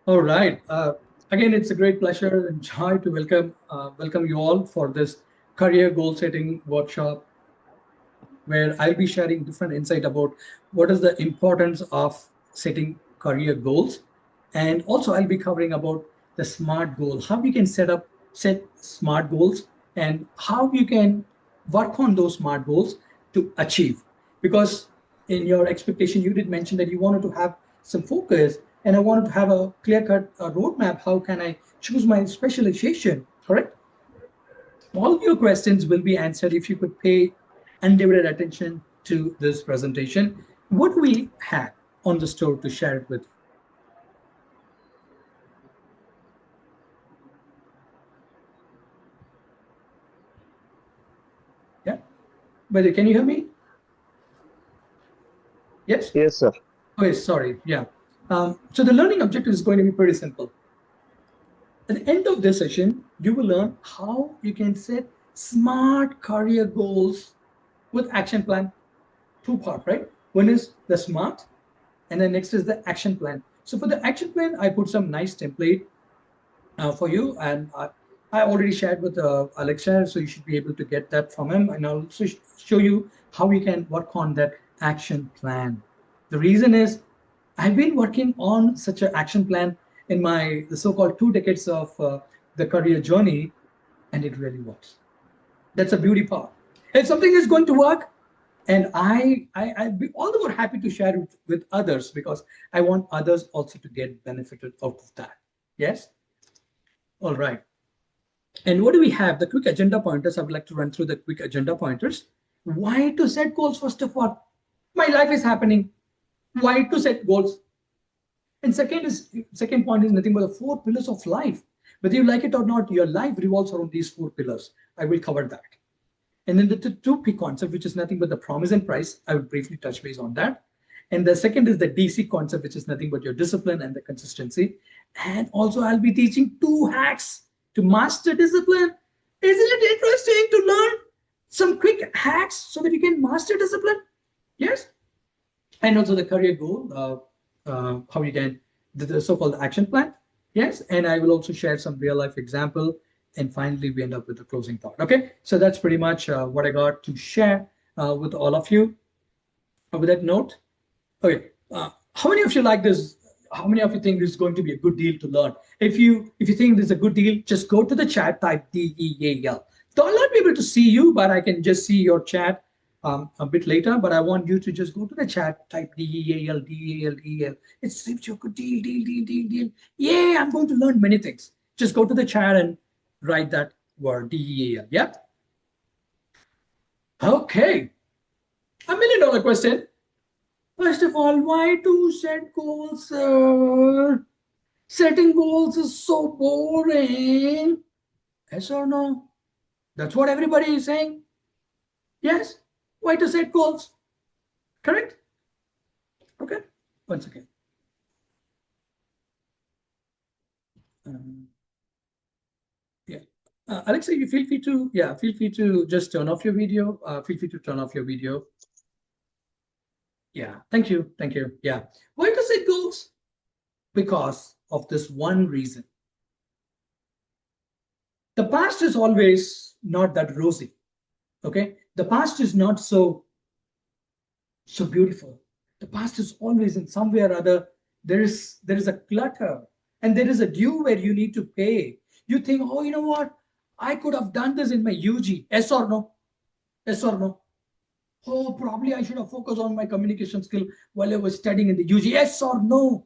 All right. Again, it's a great pleasure and joy to welcome you all for this career goal setting workshop, where I'll be sharing different insight about what is the importance of setting career goals, and also I'll be covering about the SMART goal, how you can set SMART goals, and how you can work on those SMART goals to achieve. Because in your expectation, you did mention that you wanted to have some focus, and I wanted to have a clear-cut roadmap. How can I choose my specialization? Correct? All your questions will be answered if you could pay undivided attention to this presentation. What do we have on the store to share it with you? Yeah, but can you hear me? Yes. Yes, sir. Okay, sorry. Yeah. So the learning objective is going to be pretty simple. At the end of this session, you will learn how you can set smart career goals with action plan. Two part, right? One is the SMART, and then next is the action plan. So for the action plan, I put some nice template for you, and I already shared with Alexa, so you should be able to get that from him, and I'll also show you how you can work on that action plan. The reason is I've been working on such an action plan in my the so-called 2 decades of the career journey, and it really works. That's a beauty part. If something is going to work, and I'd be all the more happy to share it with others, because I want others also to get benefited out of that. Yes. All right. And what do we have? The quick agenda pointers. I would like to run through the quick agenda pointers. Why to set goals? First of all, my life is happening. Why to set goals? And second point is nothing but the 4 pillars of life. Whether you like it or not, your life revolves around these 4 pillars. I will cover that. And then the two P concept, which is nothing but the promise and price. I will briefly touch base on that. And the second is the DC concept, which is nothing but your discipline and the consistency. And also, I'll be teaching 2 hacks to master discipline. Isn't it interesting to learn some quick hacks so that you can master discipline? Yes. And also the career goal, how you can, the so-called action plan. Yes. And I will also share some real life example. And finally, we end up with the closing thought. Okay. So that's pretty much what I got to share with all of you. With that note, okay. How many of you like this? How many of you think this is going to be a good deal to learn? If you think this is a good deal, just go to the chat, type DEAL. Though I'll not be able to see you, but I can just see your chat a bit later. But I want you to just go to the chat, type DEAL, DEAL, DEAL. It's such a good deal, deal, deal, deal, deal. Yeah, I'm going to learn many things. Just go to the chat and write that word DEAL. Yeah. Okay. $1 million question. First of all, why to set goals, sir? Setting goals is so boring. Yes or no? That's what everybody is saying. Yes? Why to set goals? Correct? Okay. Once again. Yeah. Alexa, you feel free to just turn off your video. Feel free to turn off your video. Yeah. Thank you. Thank you. Yeah. Why to set goals? Because of this one reason. The past is always not that rosy. Okay. The past is not so beautiful. The past is always in some way or other. There is a clutter, and there is a due where you need to pay. You think, oh, you know what? I could have done this in my UG. Yes or no? Yes or no? Oh, probably I should have focused on my communication skill while I was studying in the UG. Yes or no?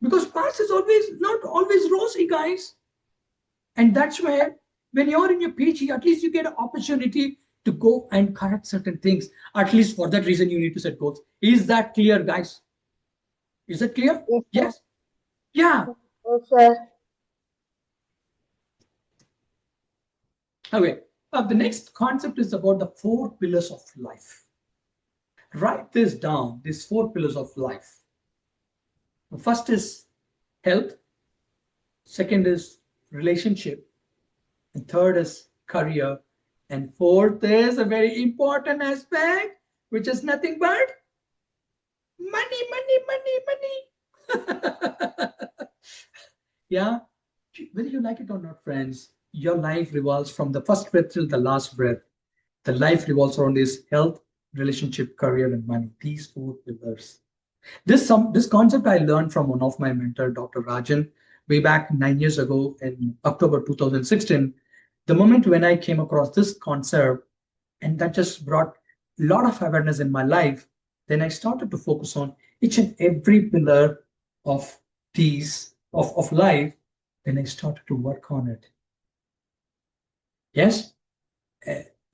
Because past is always not always rosy, guys. And that's where, when you're in your PG, at least you get an opportunity to go and correct certain things. At least for that reason, you need to set goals. Is that clear, guys? Is that clear? Yes, sir. Yes? Yeah. Yes, sir. Okay. The next concept is about the 4 pillars of life. Write this down, these 4 pillars of life. The first is health, second is relationship, and third is career, and fourth is a very important aspect, which is nothing but money, money, money, money. Yeah, whether you like it or not, friends, your life revolves from the first breath till the last breath. The life revolves around this health, relationship, career, and money. These four pillars. This concept I learned from one of my mentor, Dr. Rajan, way back 9 years ago in October 2016. The moment when I came across this concept, and that just brought a lot of awareness in my life, then I started to focus on each and every pillar of these of life. Then I started to work on it. Yes.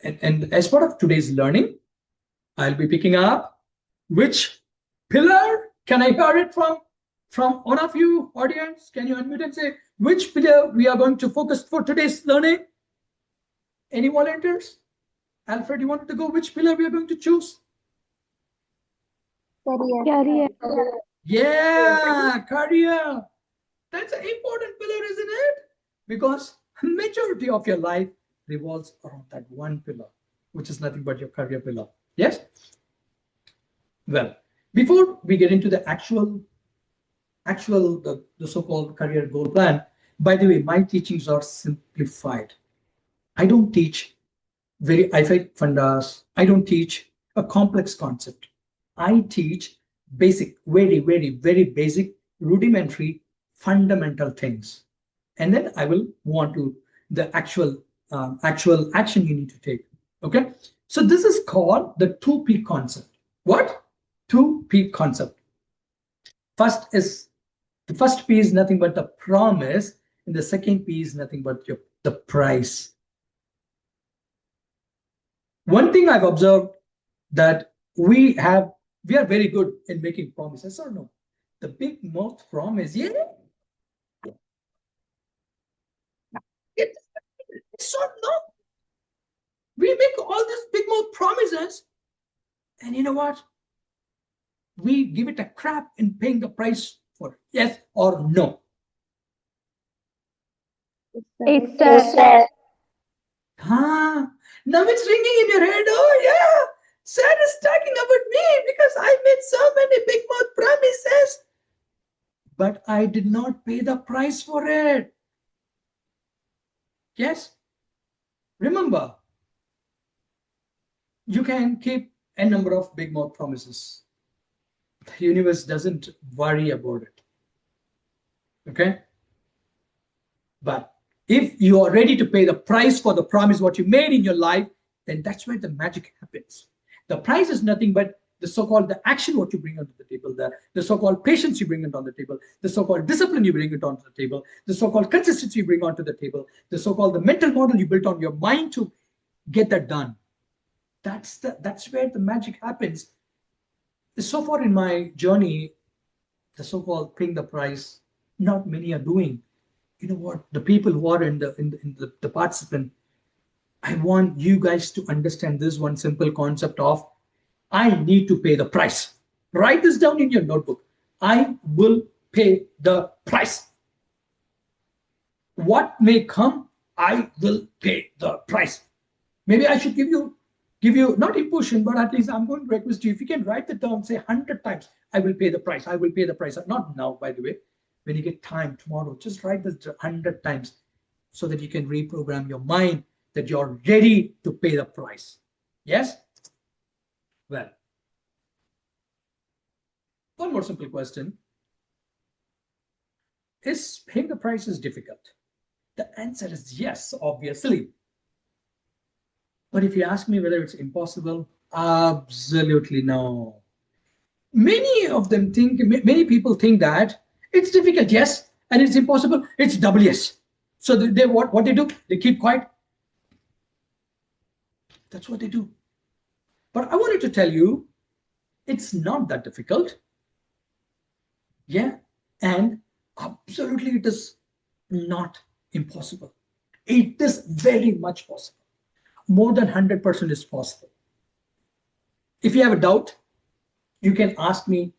And as part of today's learning, I'll be picking up which pillar. Can I hear it from one of you, audience? Can you unmute and say which pillar we are going to focus for today's learning? Any volunteers? Alfred, you wanted to go which pillar we are going to choose? Career. Yeah, career. That's an important pillar, isn't it? Because majority of your life revolves around that one pillar, which is nothing but your career pillar. Yes? Well, before we get into the the so-called career goal plan, by the way, my teachings are simplified. I don't teach very I fundas. I don't teach a complex concept. I teach basic, very, very, very basic, rudimentary, fundamental things. And then I will move on to the actual action you need to take. Okay. So this is called the 2P concept. What? 2P concept. The first P is nothing but the promise, and the second P is nothing but the price. One thing I've observed that we are very good in making promises, or no? The big mouth promise, yeah. It's so no. We make all these big mouth promises, and you know what? We give it a crap in paying the price for yes or no. It's sad. Huh? Now it's ringing in your head. Oh yeah, sad is talking about me because I made so many big mouth promises, but I did not pay the price for it. Yes. Remember, you can keep a number of big mouth promises. The universe doesn't worry about it. Okay? But if you are ready to pay the price for the promise what you made in your life, then that's where the magic happens. The price is nothing but the so-called the action what you bring onto the table, the so-called patience you bring it on the table, the so-called discipline you bring it onto the table, the so-called consistency you bring onto the table, the so-called the mental model you built on your mind to get that done. That's where the magic happens. So far in my journey, the so-called paying the price, not many are doing. You know what? The people who are in the participant, I want you guys to understand this one simple concept of I need to pay the price. Write this down in your notebook. I will pay the price. What may come, I will pay the price. Maybe I should give you not impulsion, but at least I'm going to request you if you can write the term, say 100 times, I will pay the price. I will pay the price. Not now, by the way. When you get time tomorrow, just write this 100 times so that you can reprogram your mind that you're ready to pay the price. Yes? Well, one more simple question. Is paying the price is difficult? The answer is yes, obviously. But if you ask me whether it's impossible, absolutely no. Many people think that it's difficult, yes, and it's impossible, it's double yes. So what they do, they keep quiet. That's what they do. But I wanted to tell you, it's not that difficult. Yeah, and absolutely it is not impossible. It is very much possible. More than 100% is possible. If you have a doubt, you can ask me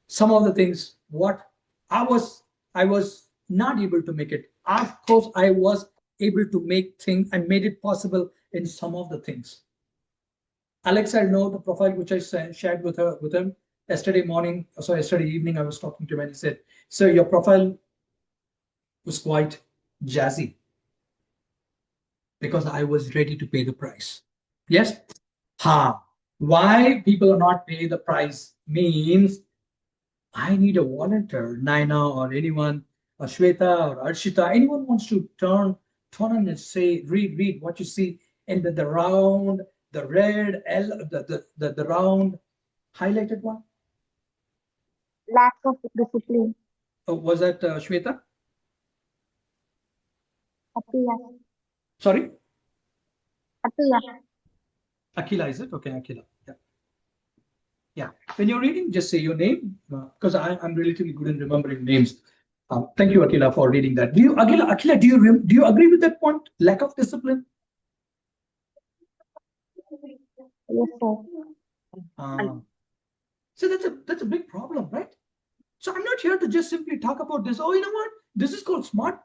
some of the things what I was not able to make it. Of course, I was able to make things and made it possible in some of the things. Alex, I know the profile which I shared with him yesterday morning. So yesterday evening, I was talking to him and he said, "Sir, your profile was quite jazzy because I was ready to pay the price. Yes? Why people are not paying the price means I need a volunteer, Naina or anyone, or Shweta or Arshita, anyone wants to turn on and say, read what you see, and the round, the red L, the round highlighted one. Lack of discipline. Was that Shweta? Atia. Sorry? Atia. Akila, is it? Okay, Akila. Yeah. Yeah. When you're reading, just say your name because I'm relatively good in remembering names. Thank you, Akila, for reading that. Do you, Akila, do you agree with that point? Lack of discipline? Yes, sir. So that's a big problem, right? So I'm not here to just simply talk about this. Oh, you know what? This is called smart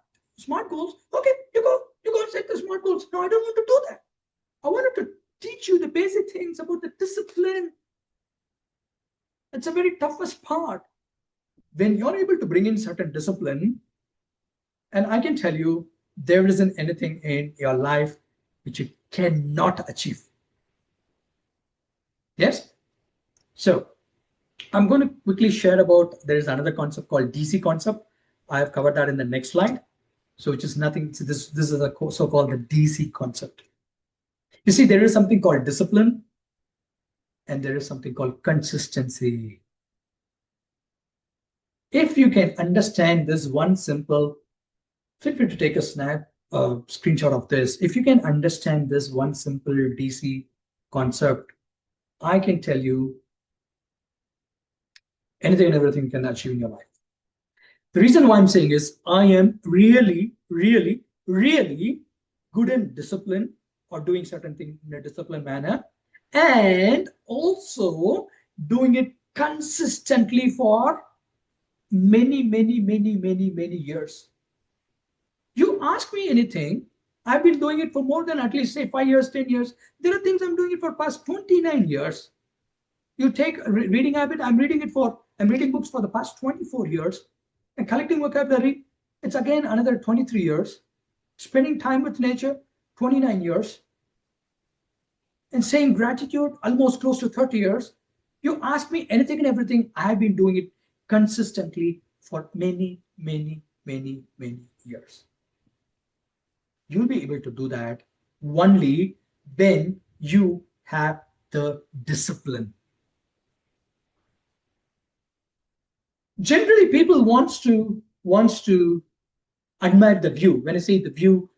goals. Okay, you go and set the smart goals. No, I don't want to do that. I wanted to teach you the basic things about the discipline. It's a very toughest part. When you're able to bring in certain discipline, and I can tell you, there isn't anything in your life which you cannot achieve. Yes? So I'm going to quickly share about, there is another concept called DC concept. I have covered that in the next slide. So which is nothing, so this is a so-called the DC concept. You see, there is something called discipline and there is something called consistency. If you can understand this one simple, feel free to take a screenshot of this. If you can understand this one simple DC concept, I can tell you anything and everything you can achieve in your life. The reason why I'm saying is I am really, really, really good in discipline or doing certain things in a disciplined manner and also doing it consistently for many, many, many, many, many years. You ask me anything, I've been doing it for more than at least say 5 years, 10 years. There are things I'm doing it for past 29 years. You take a reading habit, I'm reading books for the past 24 years. And collecting vocabulary, it's again another 23 years. Spending time with nature, 29 years. And saying gratitude, almost close to 30 years. You ask me anything and everything, I've been doing it consistently for many, many, many, many years. You'll be able to do that only when you have the discipline. Generally, people wants to admire the view. When I say the view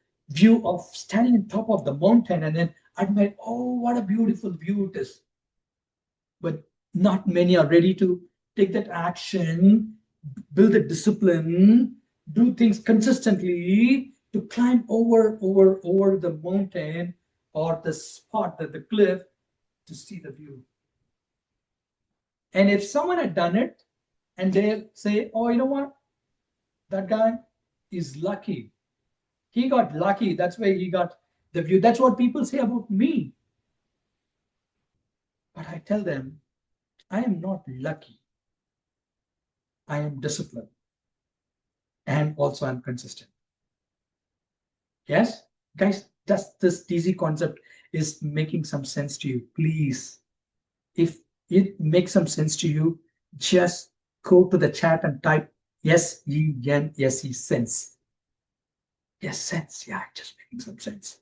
of standing on top of the mountain and then admire, oh, what a beautiful view it is. But not many are ready to take that action, build a discipline, do things consistently to climb over the mountain or the spot, the cliff, to see the view. And if someone had done it and they say, oh, you know what? That guy is lucky. He got lucky. That's why he got the view. That's what people say about me. But I tell them, I am not lucky. I am disciplined. And also I'm consistent. Yes? Guys, does this DC concept is making some sense to you? Please, if it makes some sense to you, just go to the chat and type SENSE, sense. Yes, sense. Yeah, just making some sense.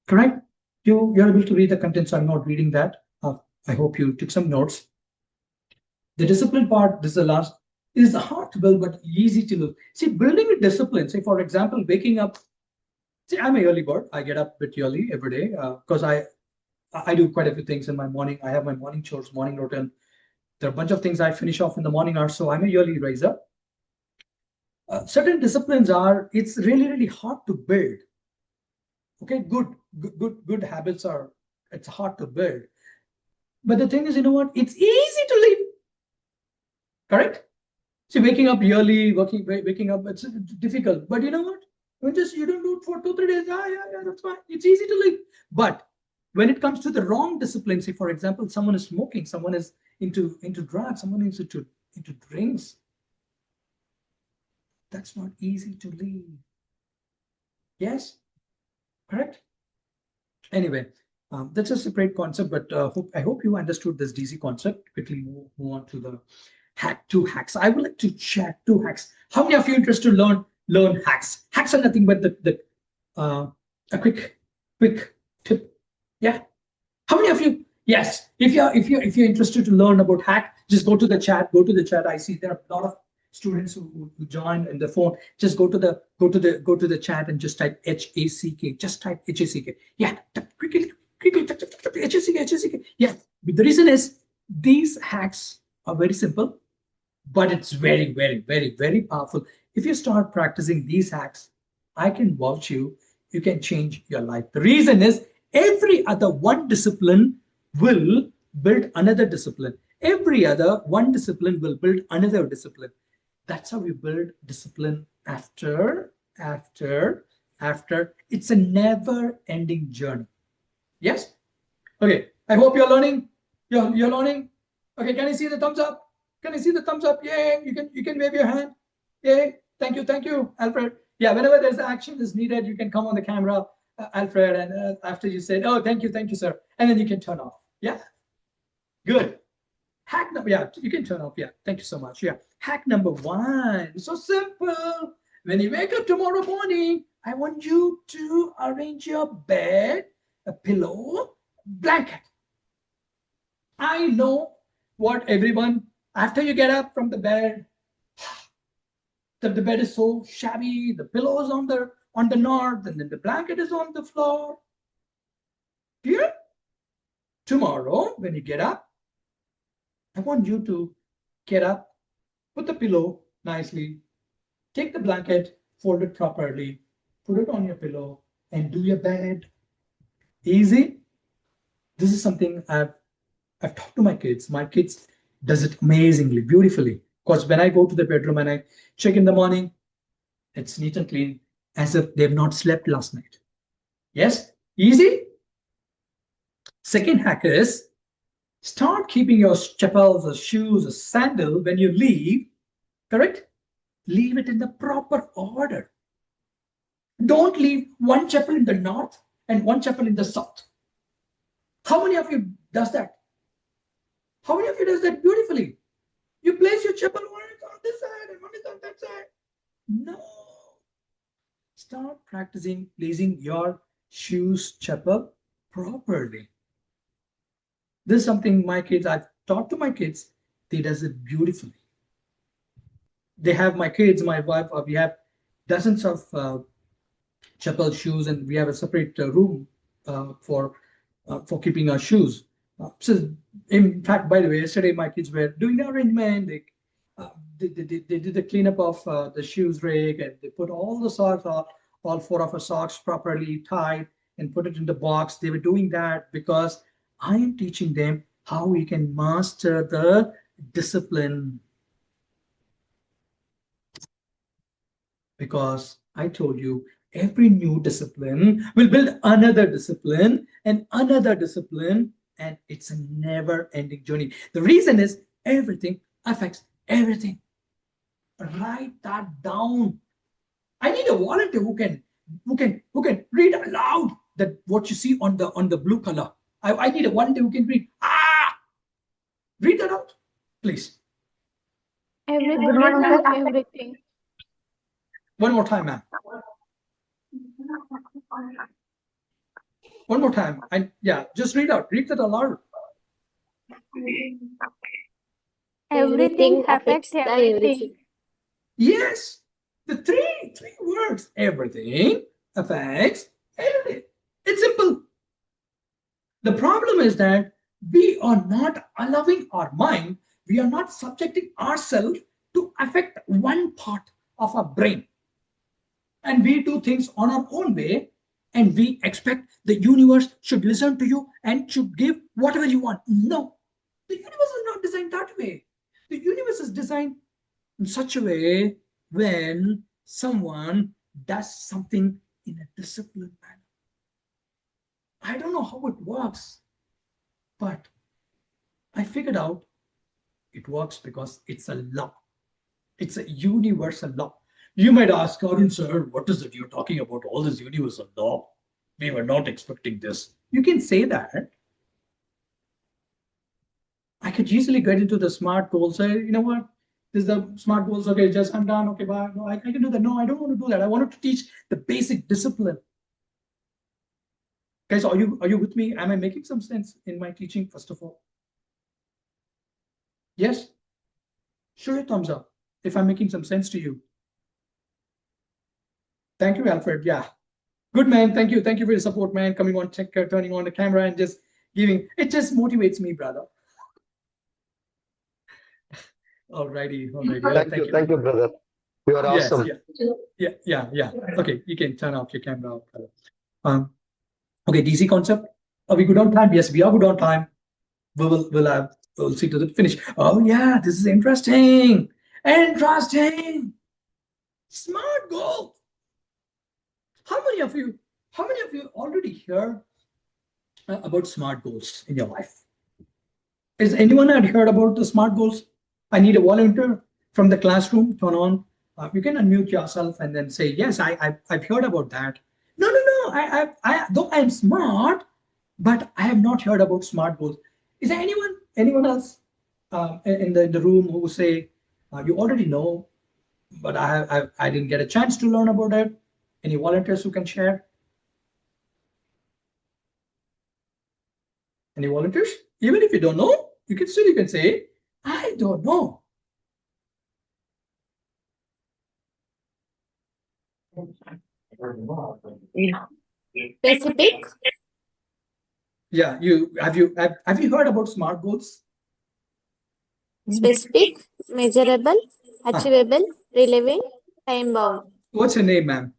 Correct? You're able to read the content, so I'm not reading that. I hope you took some notes. The discipline part, this is the last, is hard to build, but easy to do. See, building a discipline, say, for example, waking up. See, I'm an early bird. I get up a bit early every day because I do quite a few things in my morning. I have my morning chores, morning routine. There are a bunch of things I finish off in the morning hours, so I'm an early riser. Certain disciplines are, it's really, really hard to build. Okay, good habits are, it's hard to build. But the thing is, you know what? It's easy to leave. Correct? See, waking up early, waking up, it's difficult. But you know what? When just you don't do it for 2-3 days, yeah, that's fine. It's easy to leave. But when it comes to the wrong discipline, say for example, someone is smoking, someone is into drugs, someone is into drinks. That's not easy to leave. Yes, correct? Anyway, that's a separate concept, but I hope you understood this DC concept. Quickly move on to the two hacks. I would like to chat two hacks. How many of you interested to learn hacks? Hacks are nothing but the a quick tip. Yeah. How many of you? Yes. If you're interested to learn about hack, just go to the chat. Go to the chat. I see there are a lot of students who join in the phone. Just go to the chat and just type HACK. Just type HACK. Yeah. Quickly HACK. Yeah. But the reason is these hacks are very simple, but it's very, very, very, very powerful. If you start practicing these hacks, I can vouch you can change your life. The reason is every other one discipline will build another discipline. Every other one discipline will build another discipline. That's how we build discipline after. It's a never ending journey. Yes? Okay, I hope you're learning. You're learning. Okay, can you see the thumbs up? Can you see the thumbs up? Yay! You can wave your hand. Yay! Thank you, Alfred. Yeah, whenever there's action is needed, you can come on the camera, Alfred, and after you said, "Oh, thank you, sir," and then you can turn off. Yeah, good. Hack number, yeah, you can turn off. Yeah, thank you so much. Yeah, hack number one. So simple. When you wake up tomorrow morning, I want you to arrange your bed, a pillow, blanket. I know what everyone, after you get up from the bed, the bed is so shabby, the pillow is on the north, and then the blanket is on the floor. Here, tomorrow, when you get up, I want you to get up, put the pillow nicely, take the blanket, fold it properly, put it on your pillow, and do your bed. Easy. This is something I've talked to my kids. My kids does it amazingly, beautifully. Because when I go to the bedroom and I check in the morning, it's neat and clean, as if they've not slept last night. Yes, easy. Second hack is start keeping your chappals or shoes or sandal when you leave. Correct? Leave it in the proper order. Don't leave one chapel in the north and one chapel in the south. How many of you does that? How many of you does that beautifully? You place your chapel, one is on this side and one is on that side. No. Start practicing placing your shoes chapel properly. This is something my kids, I've taught to my kids. They does it beautifully. They have my kids, my wife, we have dozens of chapel shoes, and we have a separate room for keeping our shoes. So, in fact, by the way, yesterday my kids were doing the arrangement. They did the cleanup of the shoes rig, and they put all the socks, all four of our socks properly tied and put it in the box. They were doing that because I am teaching them how we can master the discipline. Because I told you every new discipline will build another discipline and another discipline, and it's a never ending journey. The reason is everything affects everything. Write that down. I need a volunteer who can read aloud that what you see on the blue color. I need a volunteer who can read. Read that out, please. Good Everything morning, sir. affects everything. One more time, ma'am. One more time. Yeah, just read out. Read that aloud. Everything Everything affects affects the everything. everything. Yes, the three words. Everything affects everything. It's simple. The problem is that we are not allowing our mind, we are not subjecting ourselves to affect one part of our brain. And we do things on our own way, and we expect the universe should listen to you and should give whatever you want. No, the universe is not designed that way. The universe is designed in such a way when someone does something in a disciplined manner. I don't know how it works, but I figured out it works because it's a law. It's a universal law. You might ask, Arun sir, what is it you're talking about? All this universal law. We were not expecting this. You can say that. I could easily get into the smart goals. Say, you know what? This is the smart goals. Okay, just I'm done. Okay, bye. No, I can do that. No, I don't want to do that. I wanted to teach the basic discipline. Guys, are you with me? Am I making some sense in my teaching? First of all, yes. Show your thumbs up if I'm making some sense to you. Thank you, Alfred. Yeah, good man. Thank you. Thank you for your support, man. Coming on, turning on the camera and just giving. It just motivates me, brother. Alrighty. Thank you, brother. You are Yes. awesome. Yeah. Okay, you can turn off your camera. Um. Okay, DC concept. Are we good on time? Yes, we are good on time. We'll see to the finish. Oh yeah, this is interesting. Interesting. Smart goal. How many of you already heard about smart goals in your life? Is anyone had heard about the smart goals? I need a volunteer from the classroom. Turn on. You can unmute yourself and then say, yes, I've heard about that. No. Though I'm smart, but I have not heard about smart goals. Is there anyone else in the room who say you already know, but I didn't get a chance to learn about it? Any volunteers who can share? Any volunteers? Even if you don't know, you can say, I don't know. Specific, Yeah, have you heard about SMART goals? specific, measurable, Ah, achievable, relevant, time bound. what's your name, ma'am?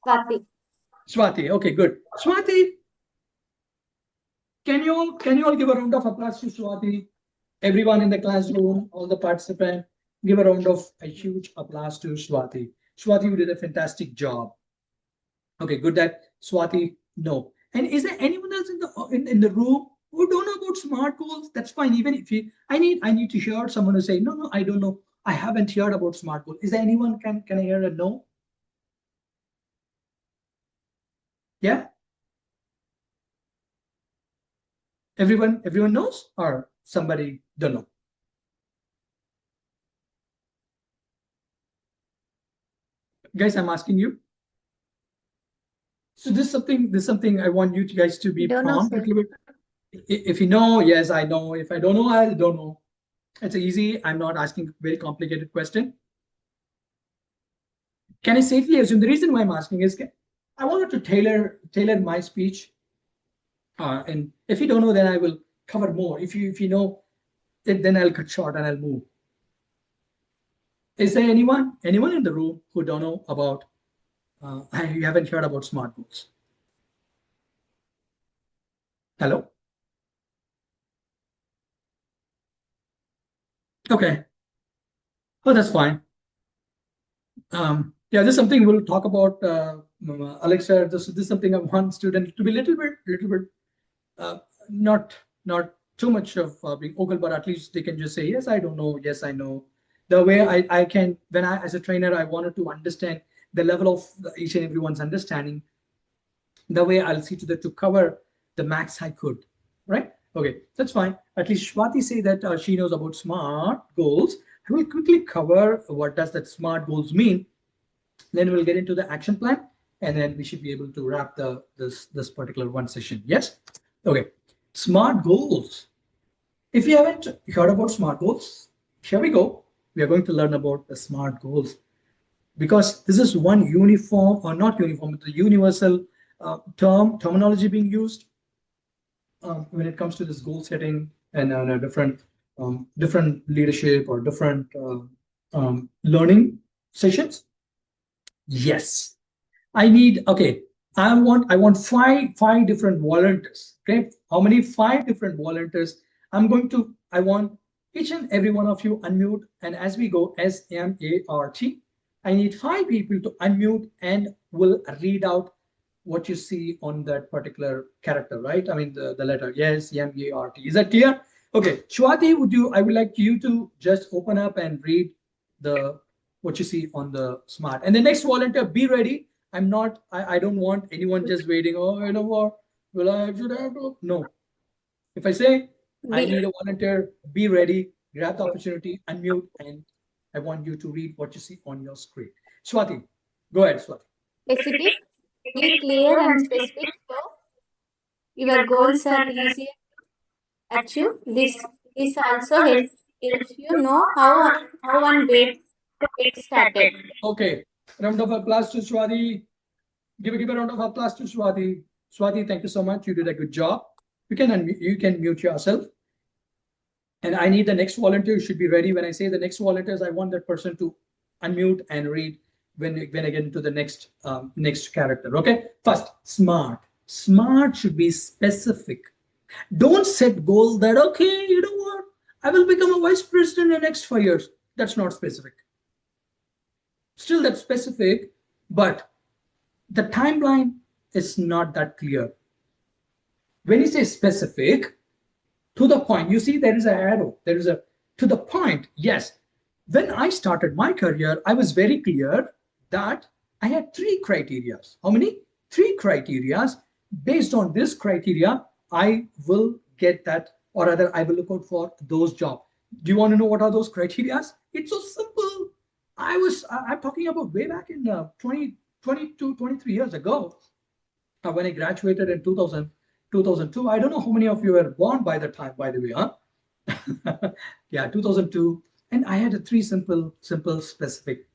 Swati. Swati. Okay, good. Swati, can you all give a round of applause to Swati? Everyone in the classroom, all the participants, give a huge applause to Swati. Swati, you did a fantastic job. Okay, good that Swati, no. And is there anyone else in the room who don't know about SMART goals? That's fine. Even if you, I need to hear someone who say, no, I don't know. I haven't heard about SMART goals. Is there anyone can I hear a no? Yeah, everyone knows, or somebody don't know. Guys, I'm asking you. So this is something I want you guys to be Don't know, prompt a sir. little bit. If you know, yes, I know. If I don't know, I don't know. It's easy. I'm not asking very complicated question. Can I safely assume the reason why I'm asking is I wanted to tailor my speech, and if you don't know, then I will cover more. If you know, then I'll cut short and I'll move. Is there anyone in the room who don't know about? You haven't heard about SMART goals? Hello. Okay. Oh, that's fine. Yeah, this is something we'll talk about, Alexa. This is something I want students to be little bit, uh, not too much of being vocal, but at least they can just say, yes, I don't know, yes, I know. The way I can, when I, as a trainer, I wanted to understand the level of each and everyone's understanding. The way I'll see to that to cover the max I could, right? Okay, that's fine. At least Shwati say that she knows about SMART goals. I will quickly cover what does that SMART goals mean. Then we'll get into the action plan, and then we should be able to wrap this particular one session. Yes. Okay. SMART goals. If you haven't heard about SMART goals, here we go. We are going to learn about the SMART goals, because this is one uniform, or not uniform, it's a universal terminology being used when it comes to this goal setting, and different leadership or different learning sessions. Yes, I need, okay, I want five different volunteers. Okay, how many? Five different volunteers. I want each and every one of you unmute, and as we go, SMART, I need five people to unmute and will read out what you see on that particular character, right? I mean the letter. Yes, MART. Is that clear? Okay, Shwati, I would like you to just open up and read the what you see on the smart. And the next volunteer, be ready. I don't want anyone just waiting. Oh, you know what? Well, I should have to. No. If I say I need a volunteer, be ready, grab the opportunity, unmute, and I want you to read what you see on your screen. Swati, go ahead, Swati. Specific. Be clear and specific so your goals are easier to achieve. This also helps you know how and where to get started. Okay. Round of applause to Swati. Give a round of applause to Swati. Swati, thank you so much. You did a good job. You can mute yourself. And I need the next volunteer. You should be ready. When I say the next volunteers, I want that person to unmute and read when I get into the next character. Okay. First, smart. Smart should be specific. Don't set goals that, okay, you know what? I will become a vice president in the next 5 years. That's not specific. Still, that's specific, but the timeline is not that clear. When you say specific, to the point, you see there is an arrow. There is a to the point. Yes. When I started my career, I was very clear that I had 3 criteria. How many? 3 criteria. Based on this criteria, I will get that, or rather, I will look out for those jobs. Do you want to know what are those criteria? It's so simple. I'm talking about way back in 22, 23 years ago. When I graduated in 2002. I don't know how many of you were born by the time, by the way, huh? Yeah, 2002. And I had a 3 simple, specific.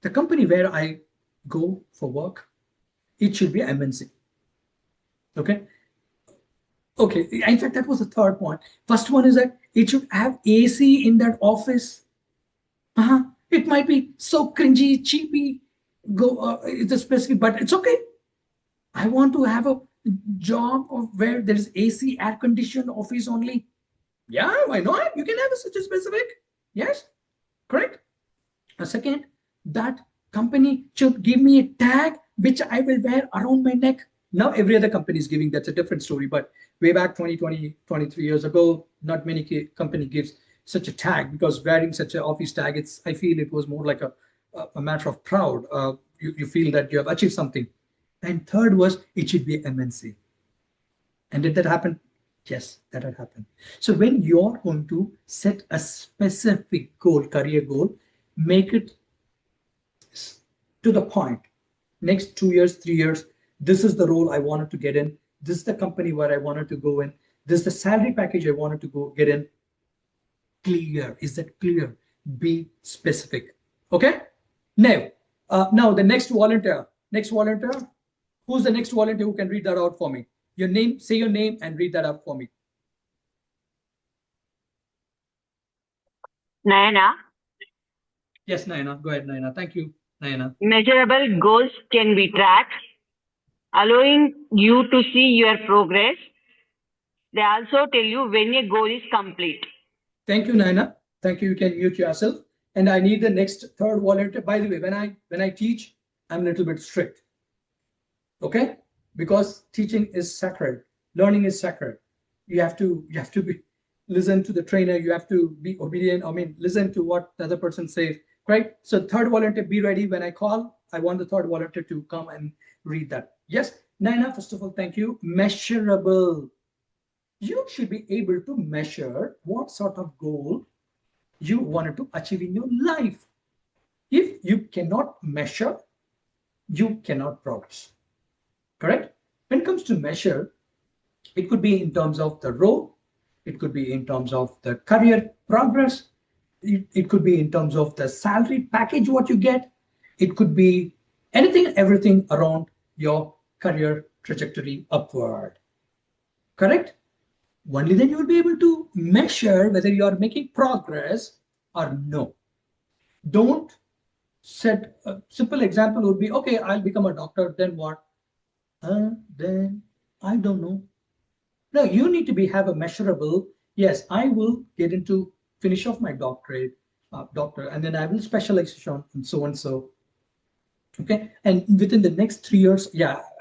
The company where I go for work, it should be MNC. Okay. Okay. In fact, that was the third point. First one is that it should have AC in that office. It might be so cringy, cheapy. It's a specific, but it's okay. I want to have a job of where there is AC, air conditioned office only. Yeah, why not? You can have such a specific. Yes, correct. A second, that company should give me a tag which I will wear around my neck. Now every other company is giving, that's a different story. But way back 23 years ago, not many company gives such a tag, because wearing such an office tag, I feel it was more like a matter of proud. You feel that you have achieved something. And third was, it should be MNC. And did that happen? Yes, that had happened. So when you're going to set a specific goal, career goal, make it to the point. Next 2 years, 3 years, this is the role I wanted to get in. This is the company where I wanted to go in. This is the salary package I wanted to get in. Clear. Is that clear? Be specific. Okay? Now the next volunteer. Who's the next volunteer who can read that out for me? Your name, say your name and read that out for me. Nayana. Yes, Nayana. Go ahead, Nayana. Thank you, Nayana. Measurable goals can be tracked, allowing you to see your progress. They also tell you when a goal is complete. Thank you, Nayana. Thank you. You can mute yourself. And I need the next third volunteer. By the way, when I teach, I'm a little bit strict. Okay? Because teaching is sacred. Learning is sacred. You have to listen to the trainer. You have to be obedient. Listen to what the other person says. Right? So third volunteer, be ready. When I call, I want the third volunteer to come and read that. Yes, Naina, first of all, thank you. Measurable. You should be able to measure what sort of goal you wanted to achieve in your life. If you cannot measure, you cannot progress. Correct? When it comes to measure, it could be in terms of the role, it could be in terms of the career progress, it could be in terms of the salary package, what you get, it could be anything, everything around your career trajectory upward. Correct? Only then you will be able to measure whether you are making progress or no. Don't set a simple example would be, okay, I'll become a doctor, then what? Then I don't know. No, you need to have a measurable. Yes, I will get into finish off my doctor, and then I will specialize on and so and so. Okay, and within the next 3 years,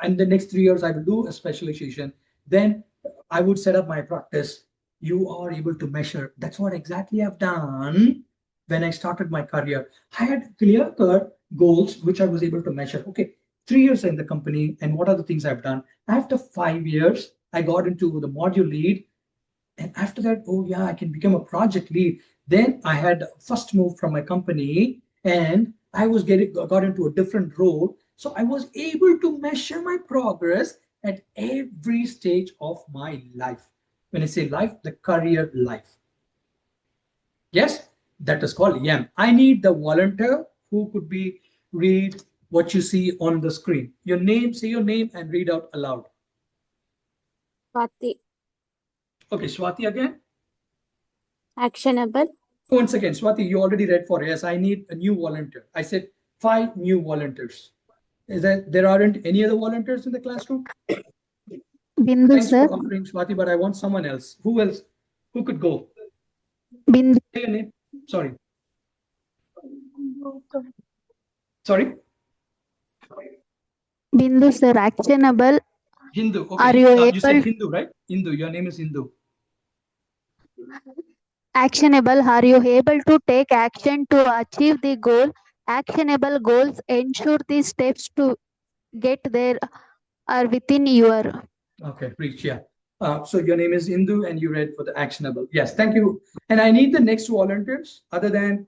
and the next 3 years I will do a specialization. Then I would set up my practice. You are able to measure. That's what exactly I've done. when I started my career, I had clear-cut goals which I was able to measure. Okay, 3 years in the company, and what are the things I've done? After 5 years, I got into the module lead, and after that, oh yeah, I can become a project lead. Then I had first move from my company, and I was got into a different role. So I was able to measure my progress at every stage of my life. When I say life, the career life. Yes, that is called YAM. I need the volunteer who could be read what you see on the screen. Your name, say your name and read out aloud. Swati. Okay, Swati again. Actionable. Once again, Swati, you already read for yes. I need a new volunteer. I said 5 new volunteers. Is that there aren't any other volunteers in the classroom? Bindu, Thanks sir. for offering, Swati, but I want someone else. Who else? Who could go? Bindu. Say your name. Sorry. Sorry. Bindu, sir. Actionable. Hindu. Are Okay. you You said able? Hindu, right? Hindu. Your name is Hindu. Actionable. Are you able to take action to achieve the goal? Actionable goals ensure the steps to get there are within your. Okay, reach, yeah. So your name is Indu and you read for the actionable. Yes, thank you. And I need the next volunteers other than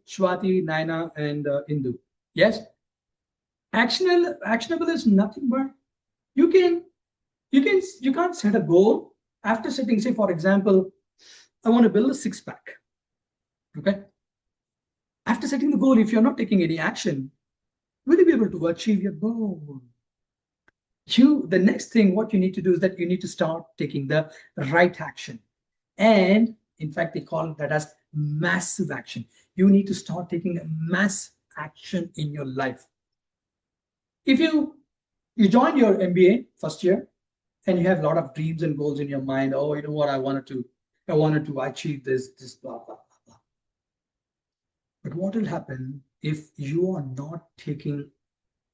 Shwati, Naina, and Indu. Yes, actionable is nothing but you can you can't set a goal after setting. Say for example, I want to build a six pack. Okay, after setting the goal, if you're not taking any action, will you be able to achieve your goal? The next thing what you need to do is that you need to start taking the right action, and in fact they call that as massive action. You need to start taking a mass action in your life. If you join your MBA first year and you have a lot of dreams and goals in your mind, oh, you know what, I wanted to achieve this blah blah blah blah. But what will happen if you are not taking,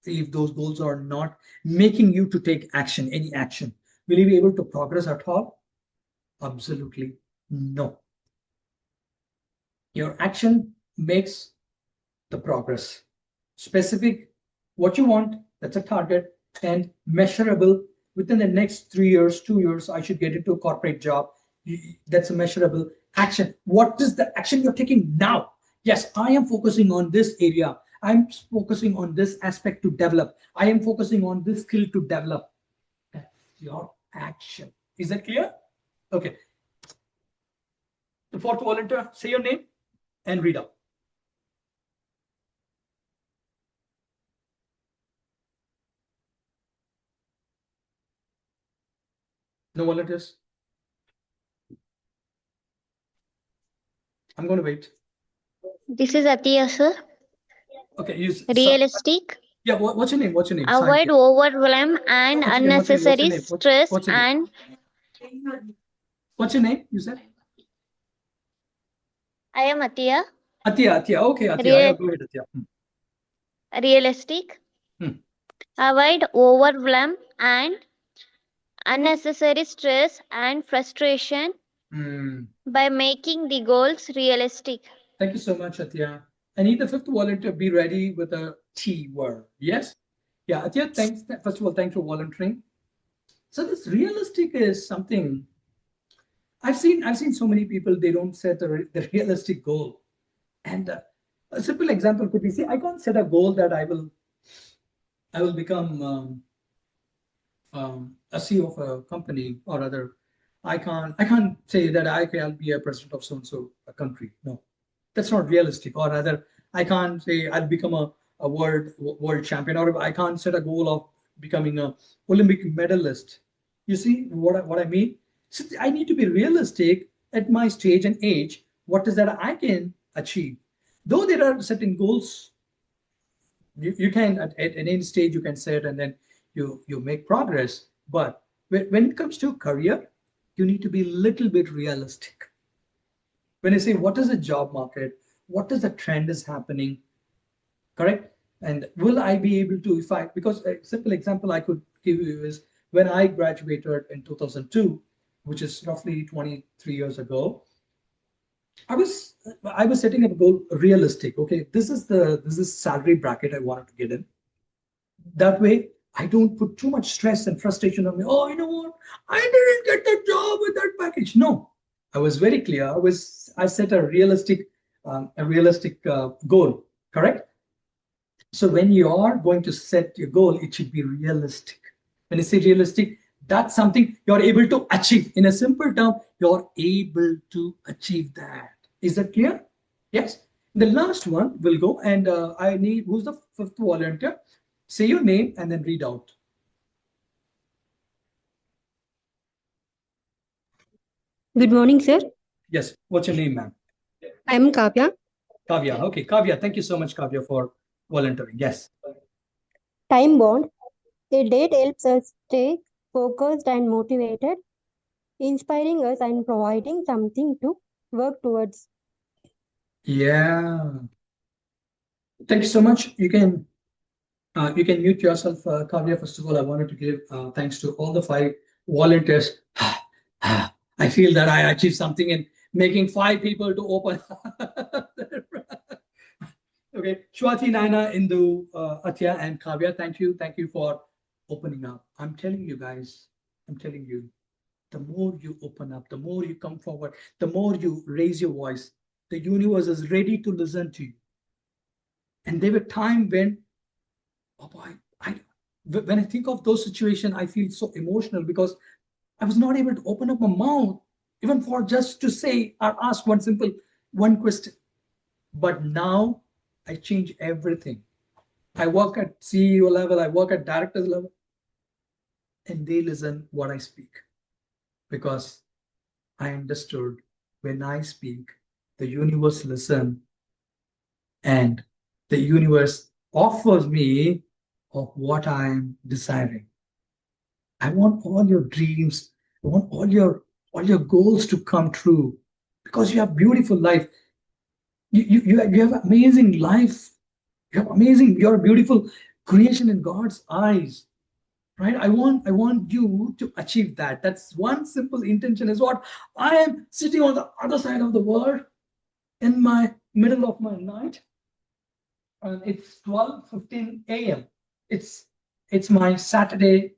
if those goals are not making you to take action, any action? Will you be able to progress at all? Absolutely no. Your action makes the progress. Specific, what you want, that's a target, and measurable. Within the next 3 years, 2 years, I should get into a corporate job. That's a measurable action. What is the action you're taking now? Yes, I am focusing on this area. I'm focusing on this aspect to develop. I am focusing on this skill to develop. That's your action. Is that clear? Okay. The fourth volunteer, say your name and read out. No volunteers? I'm going to wait. This is Atiya, sir. Okay, you. Realistic. Yeah, what's your name? What's your name? Avoid overwhelm and unnecessary stress and. What's your name? You said? I am Atiya. Atiya. Okay, Atiya. Go ahead, Atiya. Realistic. Avoid overwhelm and unnecessary stress and frustration by making the goals realistic. Thank you so much, Atiya. I need the fifth volunteer. Be ready with a T word. Yes? Yeah, Atiya, thanks. First of all, thanks for volunteering. So this realistic is something I've seen so many people, they don't set the realistic goal. And a simple example could be, see, I can't set a goal that I will become a CEO of a company or other. I can't say that I'll be a president of so and so a country. No, that's not realistic. Or rather, I can't say I'll become a world champion, or I can't set a goal of becoming a Olympic medalist. You see what I mean? So I need to be realistic at my stage and age. What is that I can achieve? Though there are certain goals, you can at any stage you can set, and then you make progress. But when it comes to career, you need to be a little bit realistic. When I say what is the job market, what is the trend is happening, correct? And will I be able to, if I, because a simple example I could give you is when I graduated in 2002, which is roughly 23 years ago, I was setting up a goal realistic. Okay, this is salary bracket I wanted to get in. That way, I don't put too much stress and frustration on me. Oh, you know what? I didn't get the job with that package. No, I was very clear. I set a realistic goal. Correct. So when you are going to set your goal, it should be realistic. When I say realistic, that's something you're able to achieve. In a simple term, you're able to achieve that. Is that clear? Yes. The last one will go, and I need, who's the fifth volunteer? Say your name and then read out. Good morning, sir. Yes. What's your name, ma'am? I'm Kavya. Kavya. Okay, Kavya. Thank you so much, Kavya, for volunteering. Yes. Time bound. A date helps us stay focused and motivated, inspiring us and providing something to work towards. Yeah. Thank you so much. You can mute yourself, Kavya. First of all, I wanted to give thanks to all the 5 volunteers. I feel that I achieved something in making 5 people to open. Okay, Shwati, Naina, Indu, Atya, and Kavya, thank you. Thank you for opening up. I'm telling you guys, the more you open up, the more you come forward, the more you raise your voice, the universe is ready to listen to you. And there were times when, oh boy, when I think of those situations, I feel so emotional because I was not able to open up my mouth, even for just to say or ask one question. But now I change everything. I work at CEO level, I work at director's level, and they listen what I speak because I understood when I speak, the universe listen, and the universe offers me of what I am desiring. I want all your dreams, I want all your goals to come true because you have beautiful life. You have amazing life. You're a beautiful creation in God's eyes. Right? I want you to achieve that. That's one simple intention is what I am sitting on the other side of the world in my middle of my night. And it's 12:15 a.m. It's my Saturday.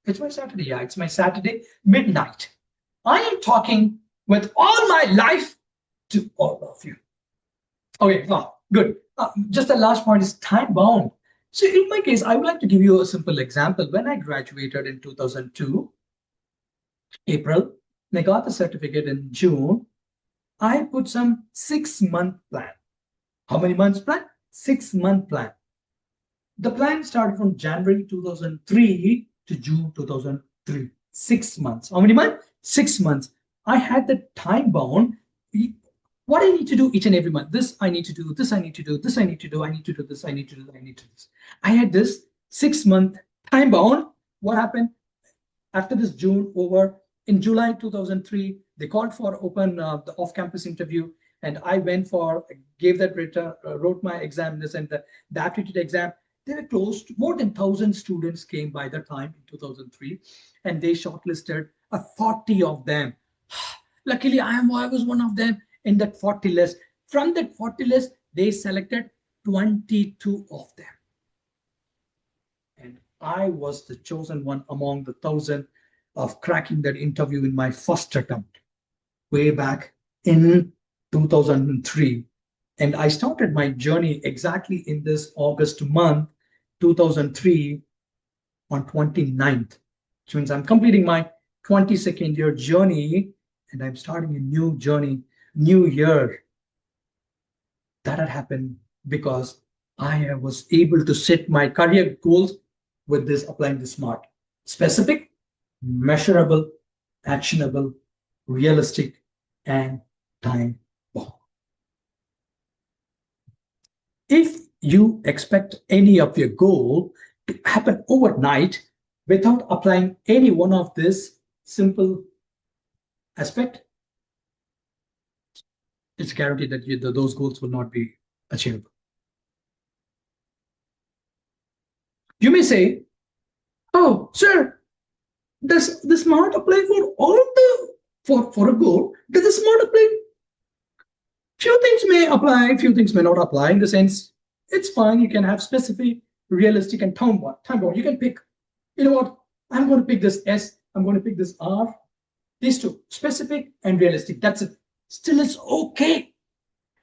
It's my Saturday. Yeah, it's my Saturday midnight. I am talking with all my life to all of you. Okay, wow, good. Just the last point is time bound. So in my case, I would like to give you a simple example. When I graduated in 2002, April, and I got the certificate in June, I put some 6-month plan. How many months plan? 6-month plan. The plan started from January 2003 to June 2003. 6 months. How many months? 6 months. I had the time bound. What I need to do each and every month. This I need to do. This I need to do. This I need to do. I need to do this. I need to do. I need to do this. I had this 6-month time bound. What happened after this June over? In July 2003, they called for open the off-campus interview, and I went for gave that wrote my exam and the aptitude exam. They were closed. More than 1,000 students came by the time in 2003, and they shortlisted 40 of them. Luckily, I was one of them in that 40 list. From that 40 list, they selected 22 of them. And I was the chosen one among the 1,000 of cracking that interview in my first attempt, way back in 2003. And I started my journey exactly in this August month, 2003, on 29th, which means I'm completing my 22nd year journey and I'm starting a new journey, new year. That had happened because I was able to set my career goals with this applying the SMART: specific, measurable, actionable, realistic, and time bound. If you expect any of your goal to happen overnight without applying any one of this simple aspect, it's guaranteed that those goals will not be achievable. You may say, oh, sir, does the SMART apply for all of the, for a goal? Does the SMART apply Few things may apply, few things may not apply. In the sense, it's fine. You can have specific, realistic, and time bound. You can pick. You know what? I'm going to pick this S. I'm going to pick this R. These two, specific and realistic. That's it. Still, it's okay.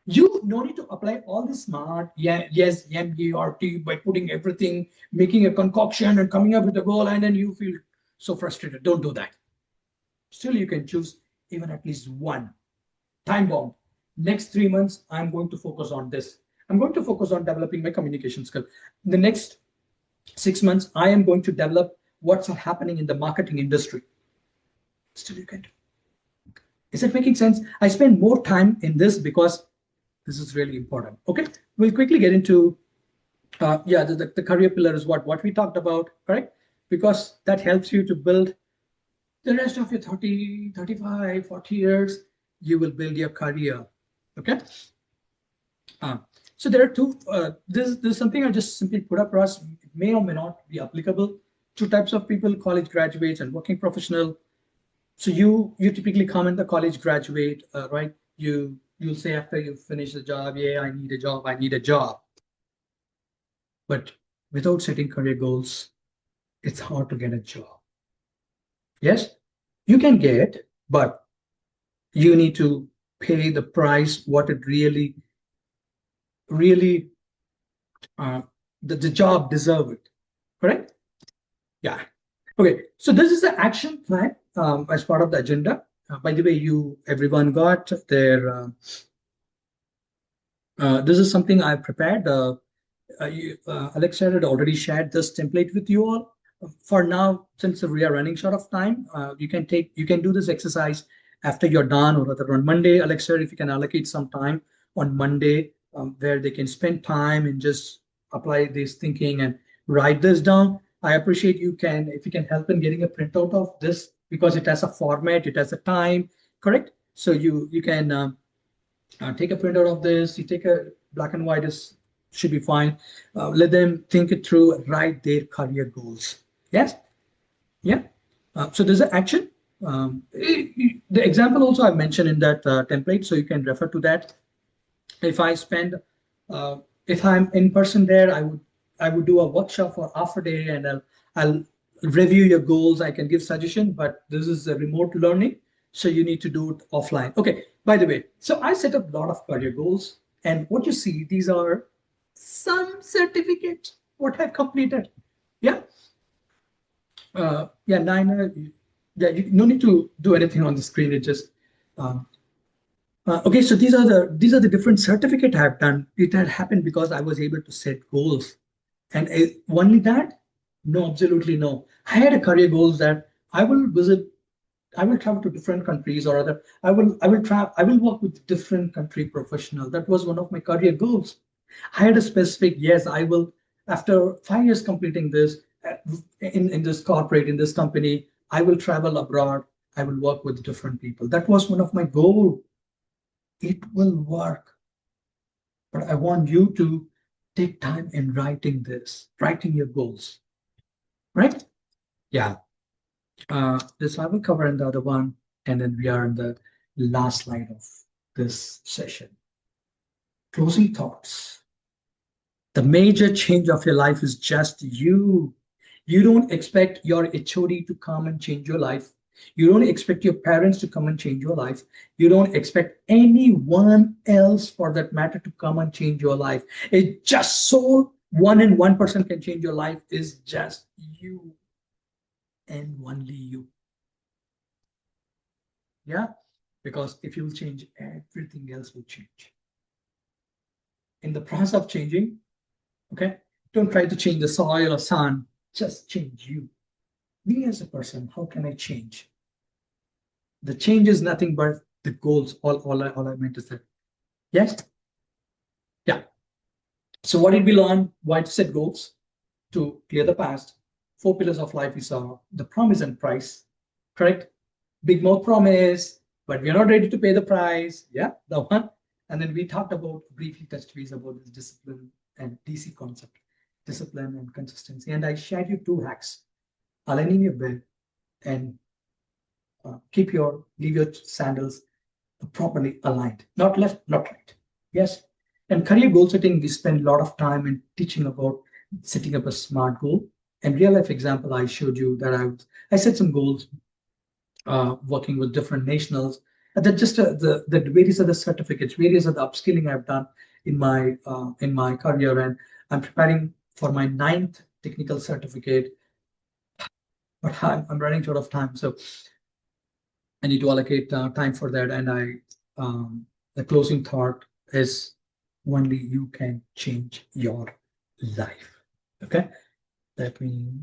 You no need to apply all the smart, yeah, yes, MERT by putting everything, making a concoction and coming up with a goal, and then you feel so frustrated. Don't do that. Still, you can choose even at least one. Time bound. Next 3 months, I'm going to focus on this. I'm going to focus on developing my communication skill. In the next 6 months, I am going to develop what's happening in the marketing industry. Still, you can do. Is it making sense? I spend more time in this because this is really important. Okay, we'll quickly get into the career pillar is what we talked about, correct? Because that helps you to build the rest of your 30, 35, 40 years. You will build your career. Okay. So there are two. This is something I just simply put across. It may or may not be applicable. Two types of people: college graduates and working professional. So you typically comment the college graduate, right? You'll say after you finish the job, yeah, I need a job, I need a job. But without setting career goals, it's hard to get a job. Yes, you can get, but you need to pay the price what it really the job deserve it. Correct? Yeah. Okay. So this is the action plan as part of the agenda. By the way, everyone got their. This is something I prepared. Alexa had already shared this template with you all. For now, since we are running short of time, you can do this exercise after you're done, or rather on Monday. Alexa, if you can allocate some time on Monday where they can spend time and just apply this thinking and write this down. I appreciate if you can help in getting a printout of this, because it has a format, it has a time, correct? So you can take a printout of this. You take a black and white, should be fine. Let them think it through, write their career goals. Yes? Yeah. So there's an action. The example also I mentioned in that template, so you can refer to that. If I'm in person there, I would do a workshop for half a day, and I'll review your goals. I can give suggestion, but this is a remote learning, so you need to do it offline. Okay. By the way, so I set up a lot of career goals, and what you see, these are some certificates what I've completed. Yeah. Yeah, Nina. Yeah, you no need to do anything on the screen. It just okay. So these are the different certificate I've done. It had happened because I was able to set goals, and only that. No, absolutely no. I had a career goals that I will travel to different countries, or other. I will work with different country professional. That was one of my career goals. I had a specific, yes, I will, after 5 years completing this, in this corporate, in this company, I will travel abroad. I will work with different people. That was one of my goals. It will work. But I want you to take time in writing your goals. Right? Yeah. This I will cover in the other one, and then we are in the last slide of this session. Closing thoughts. The major change of your life is just you. You don't expect your HOD to come and change your life. You don't expect your parents to come and change your life. You don't expect anyone else, for that matter, to come and change your life. It's just so 1 in 1% can change your life is just you, and only you. Yeah, because if you change, everything else will change. In the process of changing, okay, don't try to change the soil or sun, just change you. Me as a person, how can I change? The change is nothing but the goals. All I meant to say. Yes? Yeah. So what did we learn? Why to set goals? To clear the past. 4 pillars of life we saw. The promise and price. Correct? Big mouth promise, but we're not ready to pay the price. Yeah, the one. And then we talked about, briefly touched base about this discipline and DC concept. Discipline and consistency. And I shared you 2 hacks. Aligning your bed and leave your sandals properly aligned, not left, not right. Yes. And career goal setting, we spend a lot of time in teaching about setting up a SMART goal. And real life example, I showed you that I set some goals working with different nationals. And then just the various other certificates, various other upskilling I've done in my career, and I'm preparing for my 9th technical certificate, but I'm running short of time, so I need to allocate time for that. And the closing thought is only you can change your life. Okay, that means